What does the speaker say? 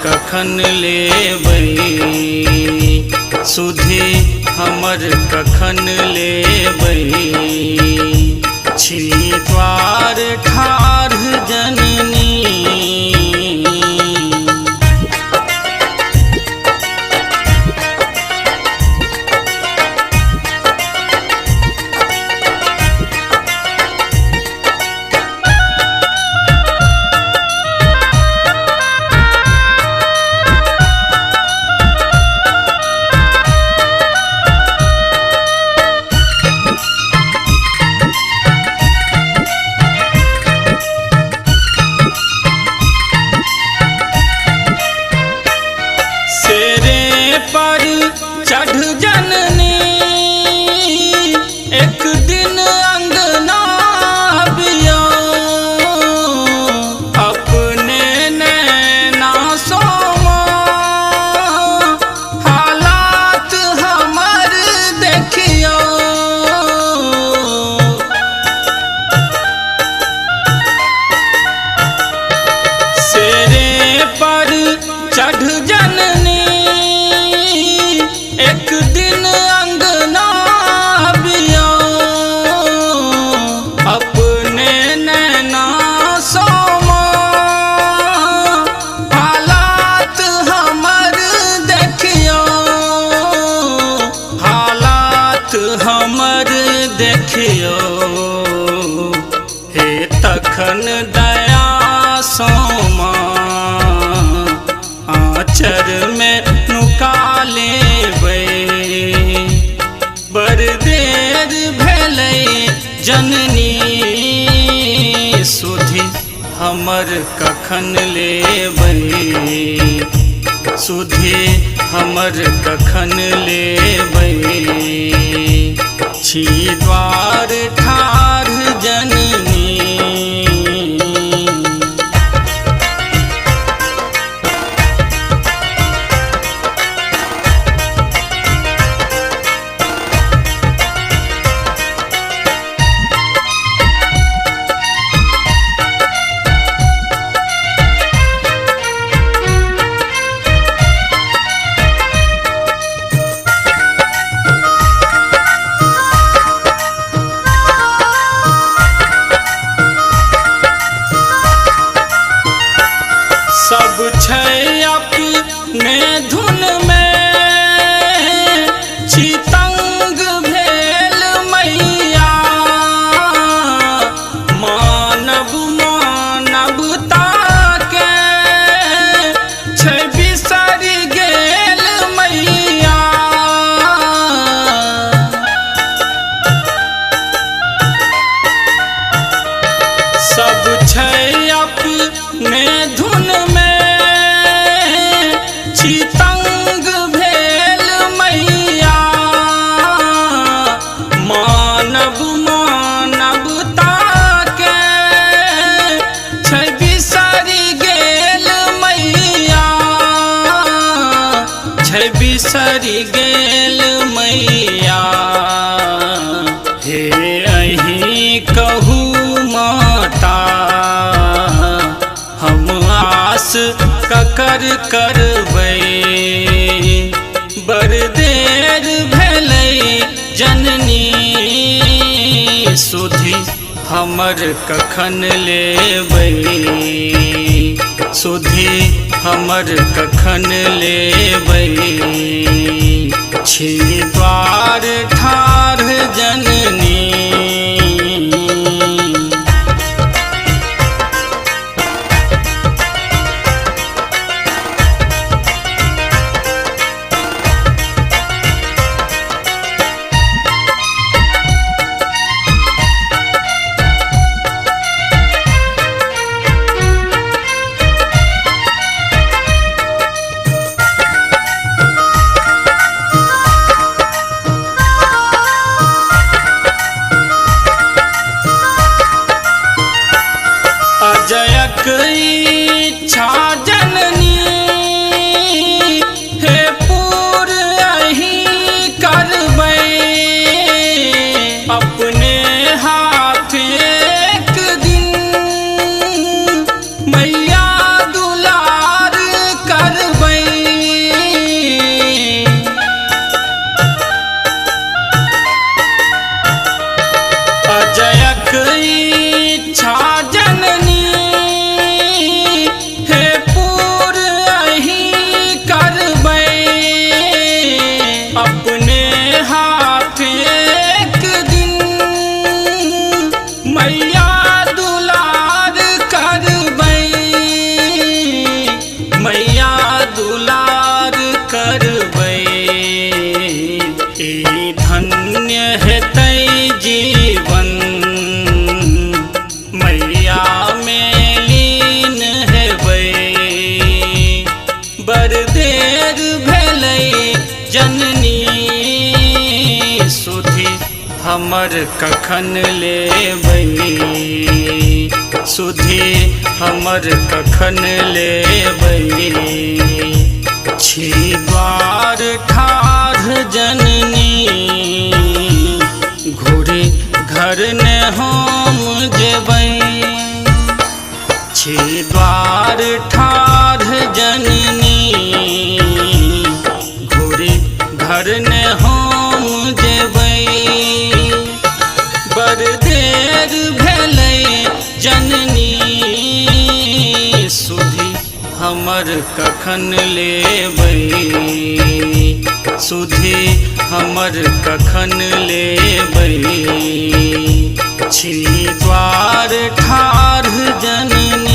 कखन लेबै, सुधी हमर कखन लेबै। छी द्वार ठाढ़ जननी, पर चढ़ जननी एक दिन अंगना बिया, अपने नैना सोमा हालात हमर देखियो। शेरे पर चढ़ जननी एक दिन अंगना बिया, अपने नैना सोमा हालात हमर देखियो। हालात हमर देखियो, हे तखन दया सोमा आँचर में नुका लेबै। बड़ देर भेलै जननी, सुधी हमर कखन लेबै, सुधी हमर कखन लेबै। छी द्वार ठाढ़ जननी, सब छै अपने धुन में चितंग भेल मैया। मानव मानवता के छै बिसर गेल मैया। सब छै अपने धुन में चितंग भेल मैया। मानव मानवता के छै बिसर गेल मैया, छै बिसर गेल मैया। हे अहीं कहू माता, हम आस ककर करबै। बड़ देर भेलै जननी, सुधी हमर कखन लेबै, सुधी हमर कखन लेबै। छी द्वार ठाढ़ जननी, बड़ देर भेलै जननी सुधी हमर कखन लेबै सुधी हमर कखन लेबै छी द्वार ठाढ़ जननी घोड़े घर ने हम जेबै छी द्वार ठाढ़ जननी घोड़े घर ने हम जेबै बड़ देर भेलै जननी सुधी हमर कखन लेबै सुधी हमर कखन लेबै छी द्वार ठाढ़ जननी।